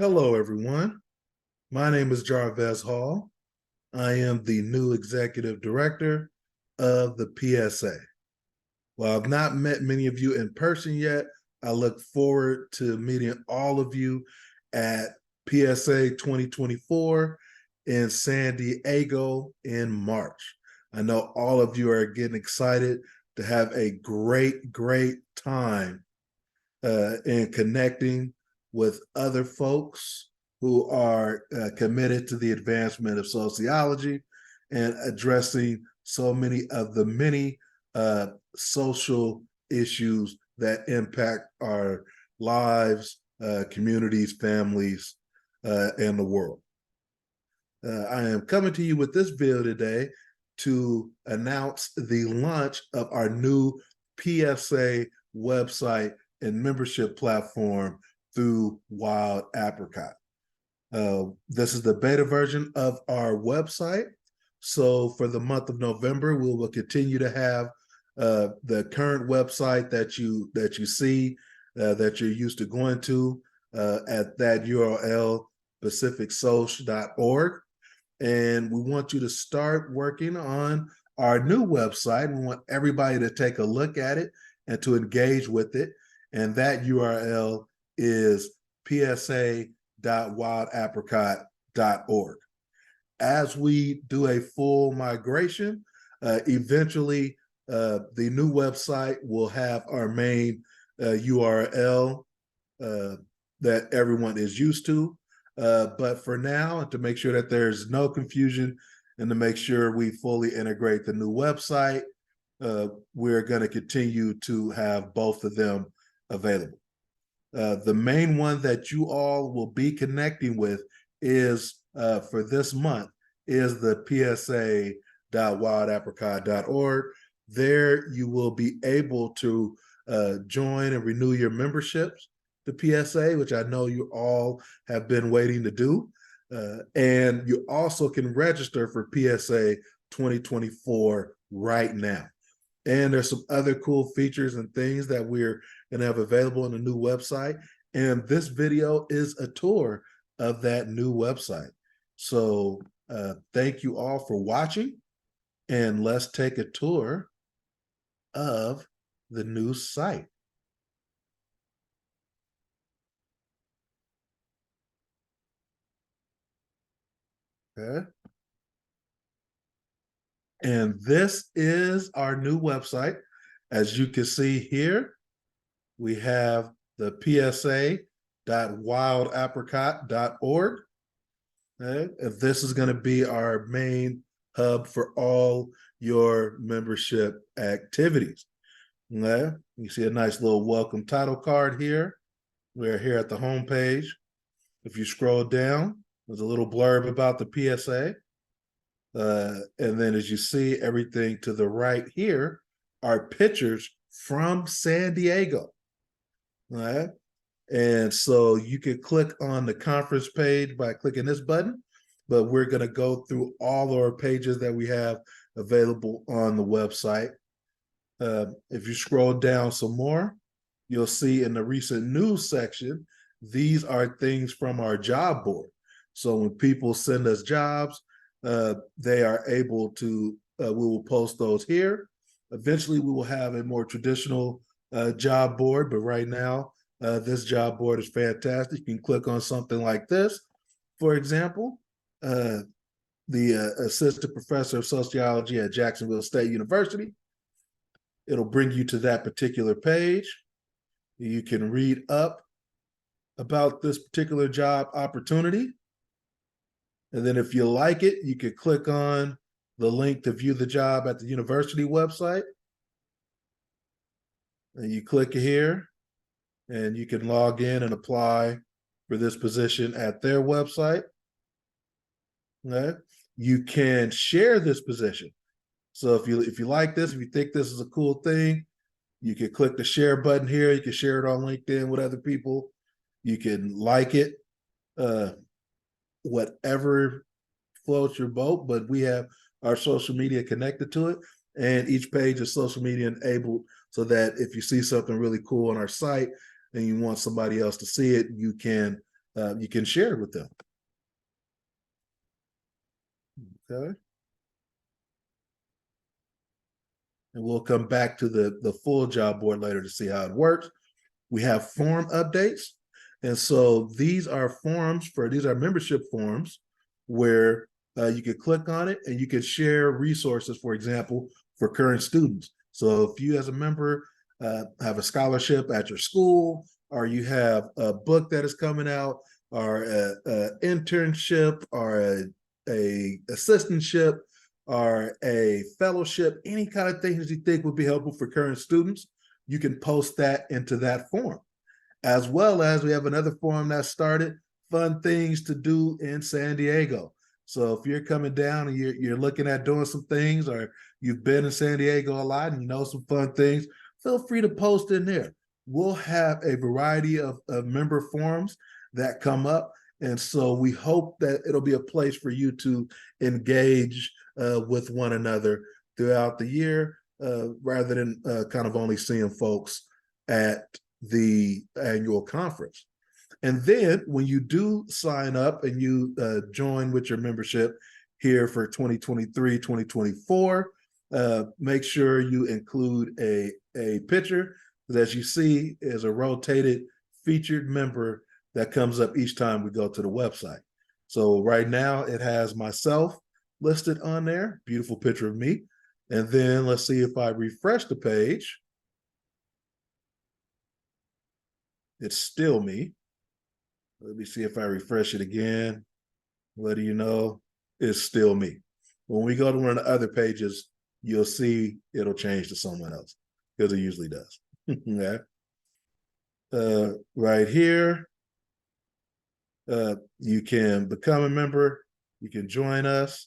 Hello, everyone. My name is Jarvez Hall. I am the new executive director of the PSA. While I've not met many of you in person yet, I look forward to meeting all of you at PSA 2024 in San Diego in March. I know all of you are getting excited to have a great time in connecting with other folks who are committed to the advancement of sociology and addressing so many of the many social issues that impact our lives, communities, families, and the world. I am coming to you with this video today to announce the launch of our new PSA website and membership platform through Wild Apricot. This is the beta version of our website. So for the month of November, we will continue to have the current website that you see that you're used to going to at that URL, pacificsocial.org. And we want you to start working on our new website. We want everybody to take a look at it and to engage with it. And that URL is psa.wildapricot.org. As we do a full migration, eventually the new website will have our main URL that everyone is used to. But for now, to make sure that there's no confusion and to make sure we fully integrate the new website, we're going to continue to have both of them available. The main one that you all will be connecting with is for this month is the psa.wildapricot.org. There you will be able to join and renew your memberships to PSA, which I know you all have been waiting to do. And you also can register for PSA 2024 right now. And there's some other cool features and things that we're going to have available on the new website. And this video is a tour of that new website. So thank you all for watching. And let's take a tour of the new site. Okay. And this is our new website. As you can see here, we have the psa.wildapricot.org. Okay. And this is going to be our main hub for all your membership activities. Okay. You see a nice little welcome title card here. We're here at the home page. If you scroll down, there's a little blurb about the PSA. And then as you see, everything to the right here are pictures from San Diego. All right. And so you can click on the conference page by clicking this button, but we're going to go through all our pages that we have available on the website. If you scroll down some more, you'll see in the recent news section, these are things from our job board. So when people send us jobs, they are able to, we will post those here. Eventually, we will have a more traditional job board, but right now, this job board is fantastic. You can click on something like this. For example, the assistant professor of sociology at Jacksonville State University. It'll bring you to that particular page. You can read up about this particular job opportunity. And then if you like it, you can click on the link to view the job at the university website. And you click here and you can log in and apply for this position at their website. Okay. You can share this position. So if you like this, if you think this is a cool thing, you can click the share button here. You can share it on LinkedIn with other people. You can like it, whatever floats your boat, but we have our social media connected to it. And each page is social media enabled so that if you see something really cool on our site and you want somebody else to see it, you can you can share it with them. Okay. And we'll come back to the full job board later to see how it works. We have form updates. And so these are membership forms where you can click on it and you can share resources, for example, for current students. So if you as a member have a scholarship at your school, or you have a book that is coming out, or a internship, or a assistantship, or a fellowship, any kind of things you think would be helpful for current students, you can post that into that form. As well as we have another forum that started, fun things to do in San Diego. So if you're coming down and you're looking at doing some things, or you've been in San Diego a lot and you know some fun things, feel free to post in there. We'll have a variety of member forums that come up. And so we hope that it'll be a place for you to engage with one another throughout the year, rather than kind of only seeing folks at the annual conference. And then when you do sign up and you join with your membership here for 2023, 2024, make sure you include a picture, because as you see is a rotated featured member that comes up each time we go to the website. So right now it has myself listed on there, beautiful picture of me. And then let's see if I refresh the page. It's still me. Let me see if I refresh it again. Letting you know it's still me. When we go to one of the other pages, you'll see it'll change to someone else, because it usually does. Yeah. Right here, you can become a member. You can join us.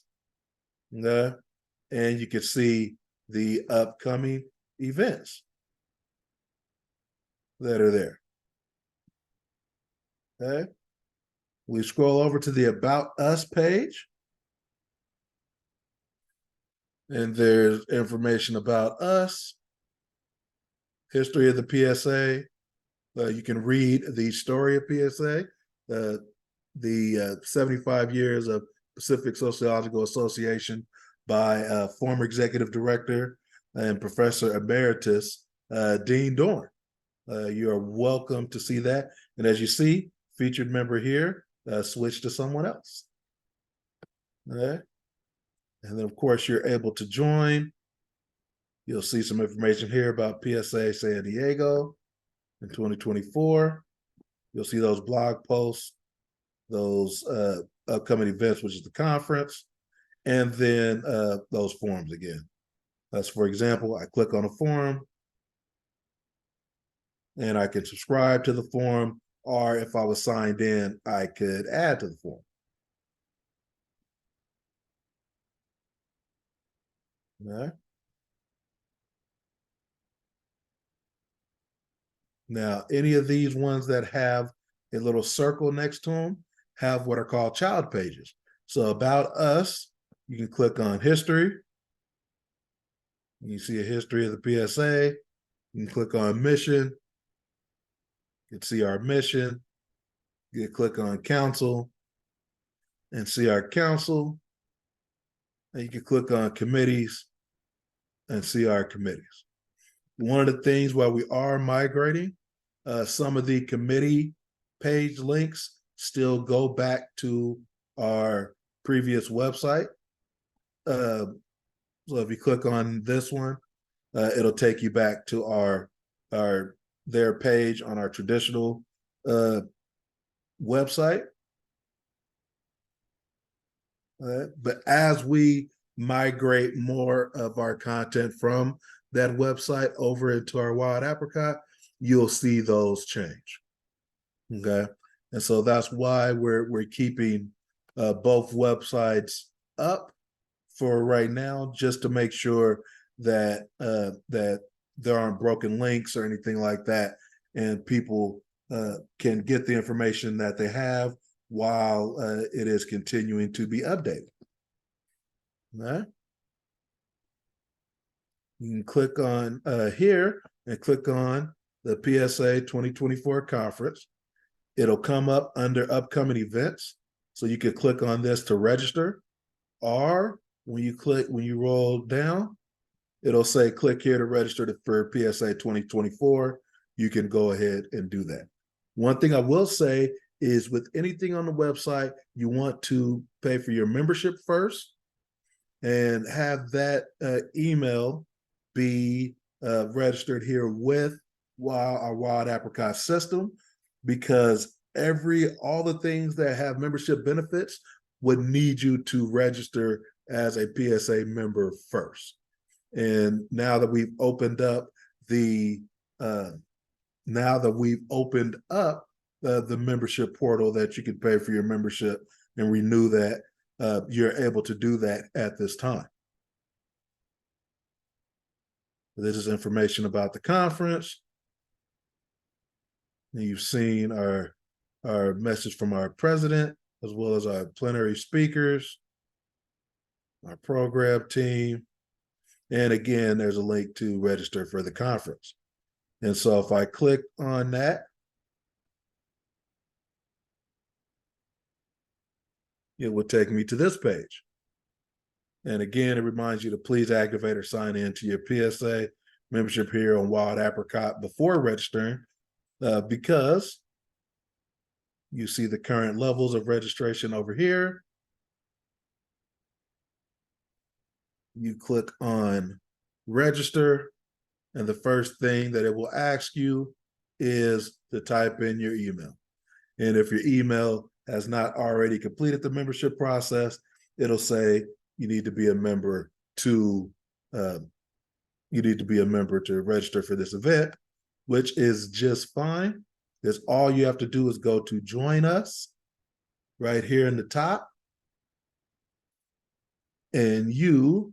And you can see the upcoming events that are there. Okay. We scroll over to the About Us page, and there's information about us, history of the PSA. You can read the story of PSA, the 75 years of Pacific Sociological Association by former executive director and professor emeritus, Dean Dorn. You are welcome to see that. And as you see, featured member here, switch to someone else. Okay. And then, of course, you're able to join. You'll see some information here about PSA San Diego in 2024. You'll see those blog posts, those upcoming events, which is the conference, and then those forums again. That's, for example, I click on a forum, and I can subscribe to the forum, or if I was signed in, I could add to the forum. All right. Now, any of these ones that have a little circle next to them have what are called child pages. So about us, you can click on history. You see a history of the PSA. You can click on mission. You can see our mission. You can click on council and see our council. And you can click on committees and see our committees. One of the things while we are migrating, some of the committee page links still go back to our previous website. So if you click on this one, it'll take you back to their page on our traditional website. But as we migrate more of our content from that website over into our Wild Apricot, you'll see those change. Okay. And so that's why we're keeping both websites up for right now, just to make sure that that there aren't broken links or anything like that, and people can get the information that they have while it is continuing to be updated. All right. You can click on here and click on the PSA 2024 conference. It'll come up under upcoming events. So you could click on this to register. Or when you roll down, it'll say click here to register for PSA 2024. You can go ahead and do that. One thing I will say is with anything on the website, you want to pay for your membership first and have that email be registered here with our Wild Apricot system, because all the things that have membership benefits would need you to register as a PSA member first. And now that we've opened up the membership portal that you can pay for your membership and renew that, you're able to do that at this time. This is information about the conference. And you've seen our message from our president, as well as our plenary speakers, our program team. And again, there's a link to register for the conference. And so if I click on that, it will take me to this page. And again, it reminds you to please activate or sign in to your PSA membership here on Wild Apricot before registering, because you see the current levels of registration over here. You click on register, and the first thing that it will ask you is to type in your email. And if your email has not already completed the membership process, it'll say you need to be a member to register for this event, which is just fine. Because all you have to do is go to join us right here in the top, and you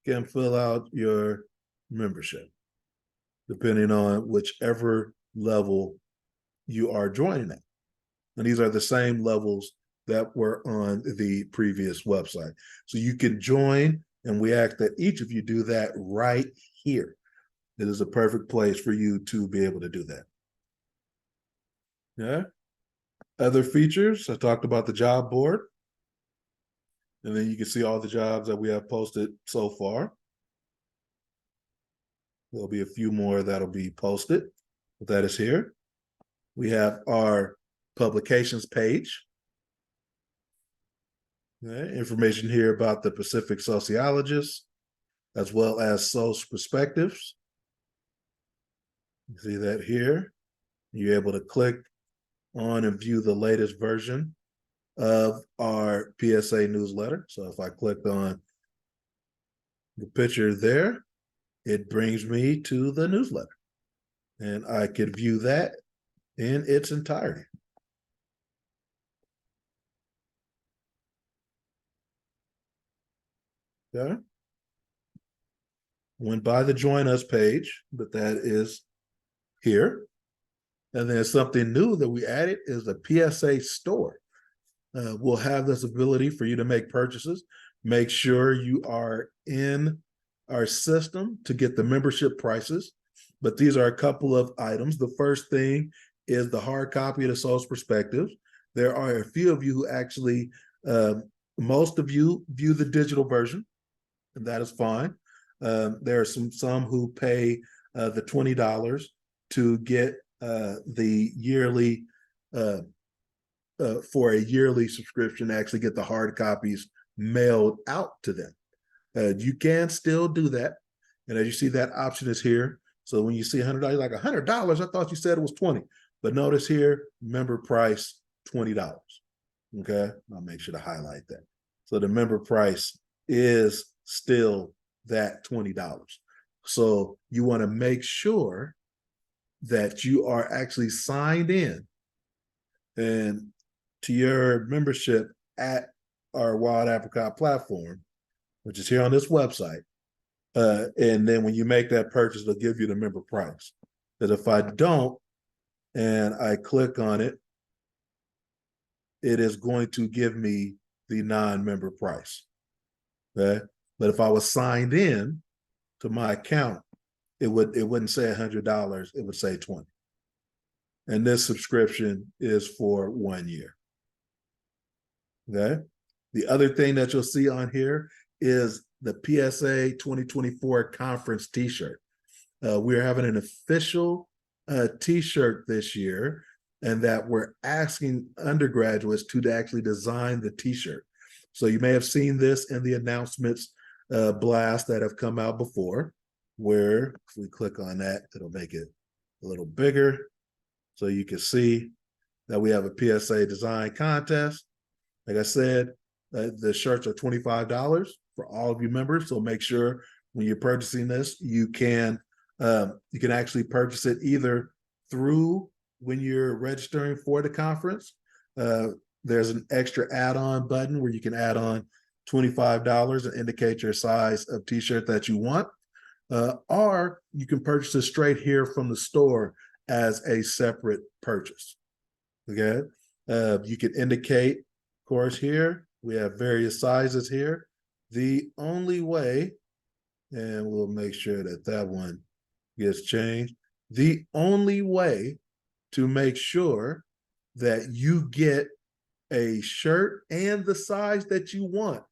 can fill out your membership depending on whichever level you are joining at. And these are the same levels that were on the previous website. So you can join, and we ask that each of you do that right here. It is a perfect place for you to be able to do that. Yeah. Other features, I talked about the job board. And then you can see all the jobs that we have posted so far. There'll be a few more that'll be posted, but that is here. We have our publications page. Okay. Information here about the Pacific Sociologists, as well as social perspectives. You see that here. You're able to click on and view the latest version of our PSA newsletter. So if I clicked on the picture there, it brings me to the newsletter, and I could view that in its entirety. Okay. Went by the join us page, but that is here. And then something new that we added is the PSA store. We'll have this ability for you to make purchases. Make sure you are in our system to get the membership prices. But these are a couple of items. The first thing is the hard copy of the Social Perspectives. There are a few of you who actually, most of you view the digital version, and that is fine. There are some who pay the $20 to get the yearly for a yearly subscription, actually get the hard copies mailed out to them. You can still do that. And as you see, that option is here. So when you see $100, like $100, I thought you said it was 20. But notice here, member price, $20. Okay, I'll make sure to highlight that. So the member price is still that $20. So you want to make sure that you are actually signed in and to your membership at our Wild Apricot platform, which is here on this website. And then when you make that purchase, it'll give you the member price. That if I don't, and I click on it, it is going to give me the non-member price. Okay. But if I was signed in to my account, it wouldn't say $100, it would say 20. and this subscription is for 1 year. Okay. The other thing that you'll see on here is the PSA 2024 conference t-shirt. We're having an official t-shirt this year, and that we're asking undergraduates to actually design the t-shirt. So you may have seen this in the announcements blast that have come out before, where if we click on that, it'll make it a little bigger so you can see that we have a PSA design contest. Like I said, the shirts are $25 for all of you members. So make sure when you're purchasing this, you can actually purchase it either through when you're registering for the conference. There's an extra add-on button where you can add on $25 and indicate your size of t-shirt that you want. Or you can purchase it straight here from the store as a separate purchase. Okay. You can indicate, of course, here we have various sizes here. The only way, and we'll make sure that that one gets changed. The only way to make sure that you get a shirt and the size that you want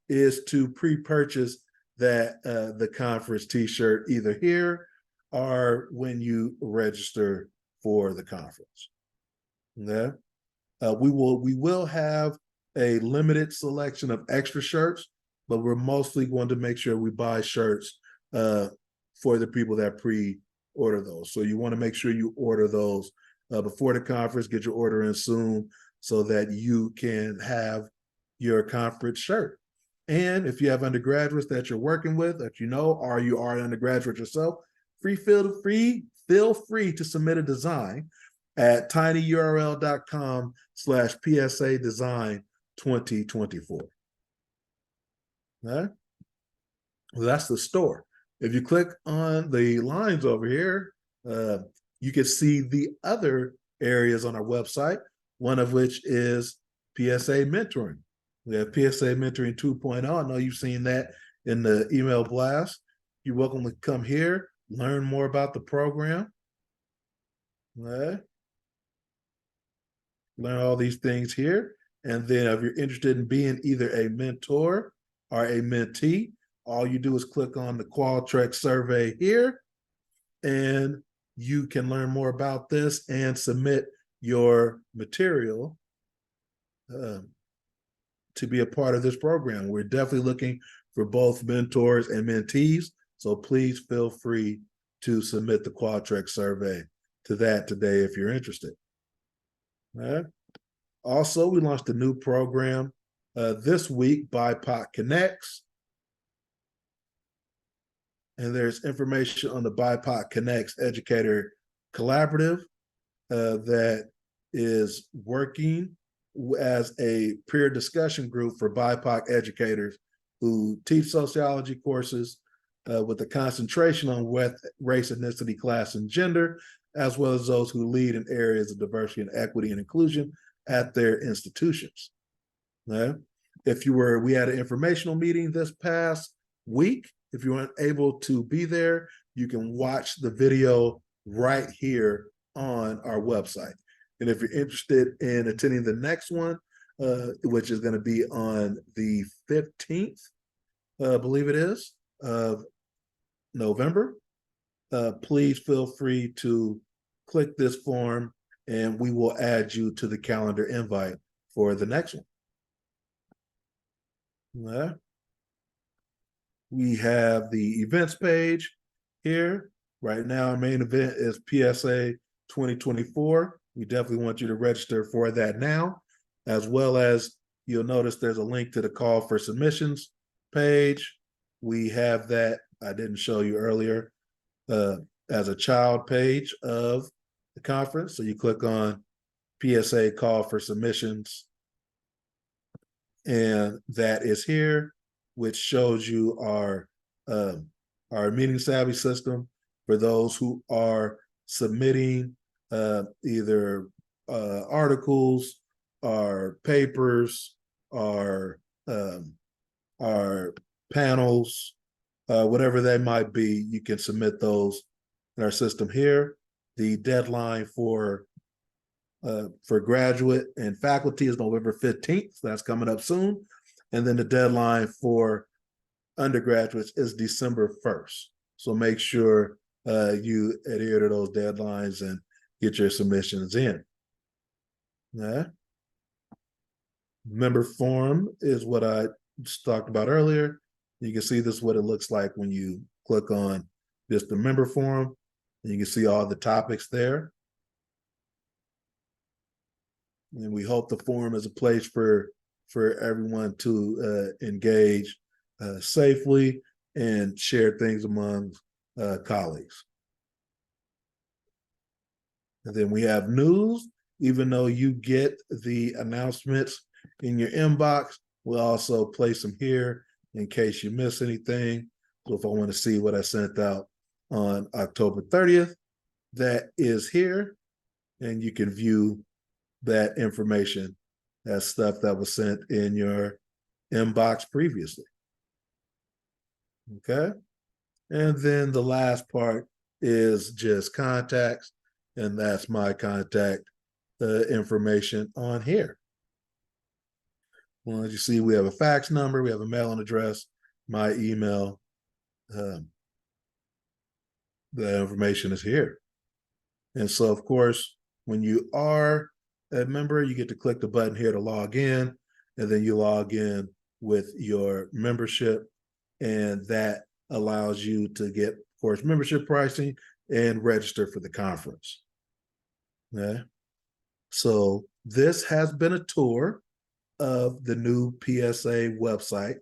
is to pre-purchase that the conference t-shirt either here or when you register for the conference. Okay. We will have a limited selection of extra shirts, but we're mostly going to make sure we buy shirts for the people that pre-order those. So you want to make sure you order those before the conference, get your order in soon so that you can have your conference shirt. And if you have undergraduates that you're working with that you know, or you are an undergraduate yourself, feel free to submit a design at tinyurl.com/PSA design 2024. All right. Well, that's the store. If you click on the lines over here, you can see the other areas on our website, one of which is PSA mentoring. We have PSA mentoring 2.0. I know you've seen that in the email blast. You're welcome to come here, learn more about the program. All right. Learn all these things here. And then if you're interested in being either a mentor or a mentee, all you do is click on the Qualtrics survey here, and you can learn more about this and submit your material to be a part of this program. We're definitely looking for both mentors and mentees, so please feel free to submit the Qualtrics survey to that today if you're interested. All right. Also, we launched a new program this week, BIPOC Connects. And there's information on the BIPOC Connects Educator Collaborative that is working as a peer discussion group for BIPOC educators who teach sociology courses with a concentration on race, ethnicity, class, and gender, as well as those who lead in areas of diversity and equity and inclusion at their institutions. Okay? We had an informational meeting this past week. If you weren't able to be there, you can watch the video right here on our website. And if you're interested in attending the next one, which is going to be on the 15th, I believe it is, of November, please feel free to click this form and we will add you to the calendar invite for the next one. Yeah. We have the events page here. Right now, our main event is PSA 2024. We definitely want you to register for that now, as well as you'll notice there's a link to the call for submissions page. We have that, I didn't show you earlier, as a child page of the conference. So you click on PSA call for submissions, and that is here, which shows you our meeting savvy system for those who are submitting either articles or papers or panels, whatever they might be. You can submit those in our system here. The deadline for For graduate and faculty is November 15th. So that's coming up soon. And then the deadline for undergraduates is December 1st. So make sure you adhere to those deadlines and get your submissions in. Yeah. Member form is what I just talked about earlier. You can see this is what it looks like when you click on just the member form. You can see all the topics there. And we hope the forum is a place for everyone to engage safely and share things among colleagues. And then we have news. Even though you get the announcements in your inbox, we'll also place them here in case you miss anything. So if I want to see what I sent out on October 30th, that is here, and you can view that information as stuff that was sent in your inbox previously. Okay. And then the last part is just contacts, and that's my contact information on here. Well, as you see, we have a fax number, we have a mailing address, my email. The information is here. And so, of course, when you are a member, you get to click the button here to log in, and then you log in with your membership, and that allows you to get, of course, membership pricing and register for the conference. Okay. So this has been a tour of the new PSA website.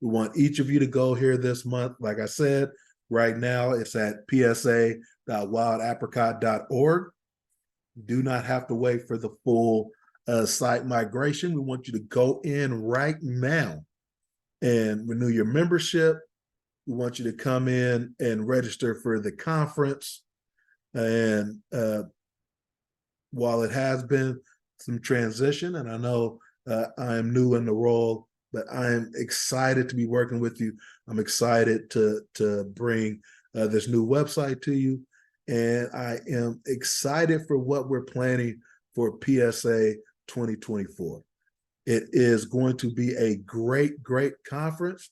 We want each of you to go here this month. Like I said, right now it's at psa.wildapricot.org. You do not have to wait for the full site migration. We want you to go in right now and renew your membership. We want you to come in and register for the conference. And while it has been some transition, and I know I am new in the role, but I am excited to be working with you. I'm excited to bring this new website to you. And I am excited for what we're planning for PSA 2024. It is going to be a great, great conference.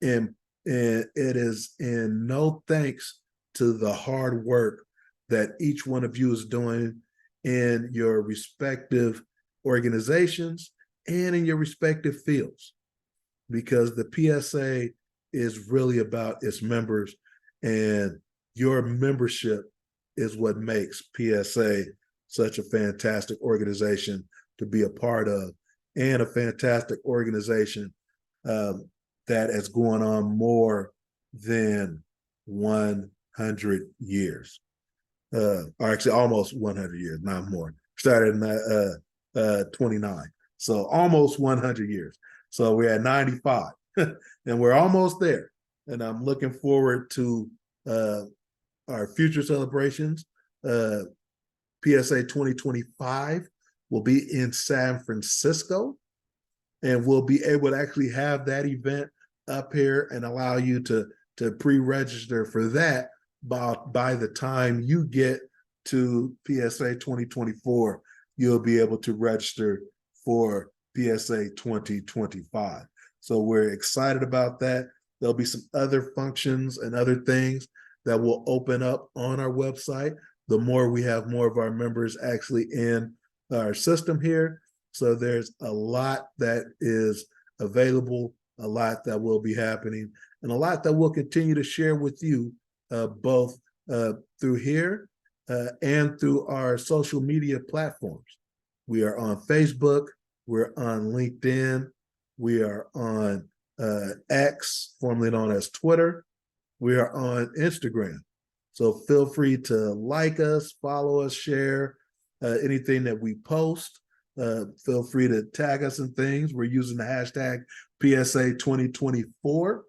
And it is in no thanks to the hard work that each one of you is doing in your respective organizations and in your respective fields, because the PSA is really about its members, and your membership is what makes PSA such a fantastic organization to be a part of, and a fantastic organization that has gone on more than 100 years. Or actually almost 100 years, not more. Started in 29. So almost 100 years. So we're at 95 and we're almost there. And I'm looking forward to our future celebrations. PSA 2025 will be in San Francisco, and we'll be able to actually have that event up here and allow you to pre-register for that by the time you get to PSA 2024, you'll be able to register for PSA 2025. So we're excited about that. There'll be some other functions and other things that will open up on our website the more we have more of our members actually in our system here. So there's a lot that is available, a lot that will be happening, and a lot that we'll continue to share with you both through here and through our social media platforms. We are on Facebook, we're on LinkedIn, we are on X, formerly known as Twitter, we are on Instagram. So feel free to like us, follow us, share anything that we post. Feel free to tag us in things. We're using the hashtag PSA 2024.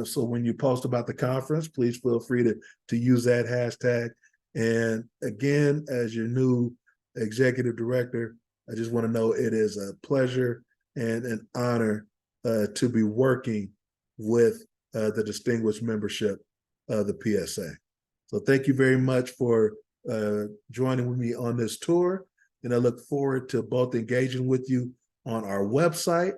So when you post about the conference, please feel free to use that hashtag. And again, as your new executive director, I just want to know it is a pleasure and an honor to be working with the distinguished membership of the PSA. So thank you very much for joining with me on this tour. And I look forward to both engaging with you on our website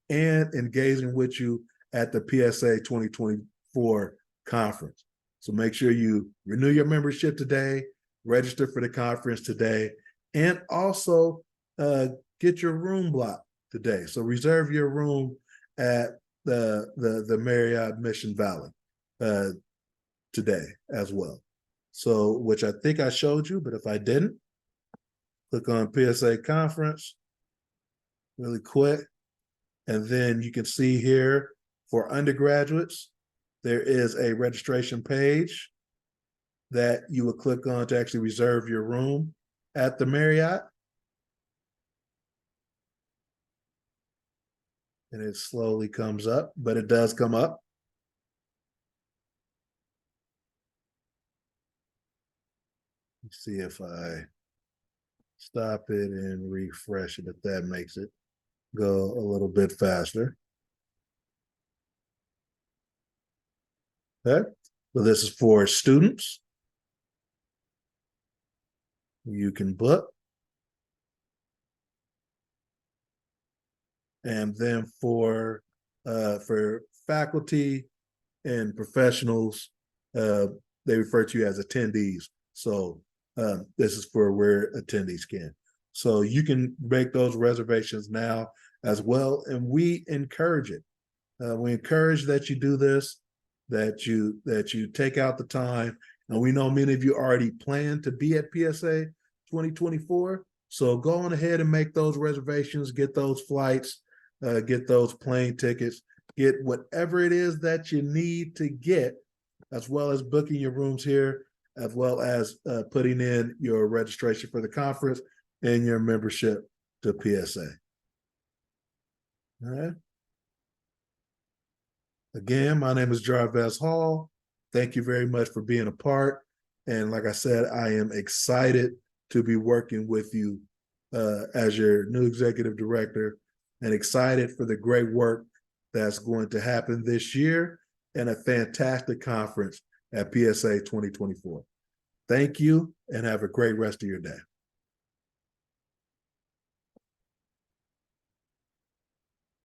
and engaging with you at the PSA 2024 conference. So make sure you renew your membership today, register for the conference today, and also get your room blocked today. So reserve your room at the Marriott Mission Valley today as well. So, which I think I showed you, but if I didn't, click on PSA conference really quick. And then you can see here for undergraduates, there is a registration page that you would click on to actually reserve your room at the Marriott. And it slowly comes up, but it does come up. Let's see if I stop it and refresh it, if that makes it go a little bit faster. Okay, so this is for students. You can book. And then for faculty and professionals, they refer to you as attendees. So this is for where attendees can. So you can make those reservations now as well, and we encourage it. We encourage that you do this, that you take out the time. And we know many of you already plan to be at PSA 2024. So go on ahead and make those reservations, get those flights, get those plane tickets, get whatever it is that you need to get, as well as booking your rooms here, as well as putting in your registration for the conference and your membership to PSA. All right. Again, my name is Jarvis Hall. Thank you very much for being a part. And like I said, I am excited to be working with you as your new executive director, and excited for the great work that's going to happen this year and a fantastic conference at PSA 2024. Thank you, and have a great rest of your day.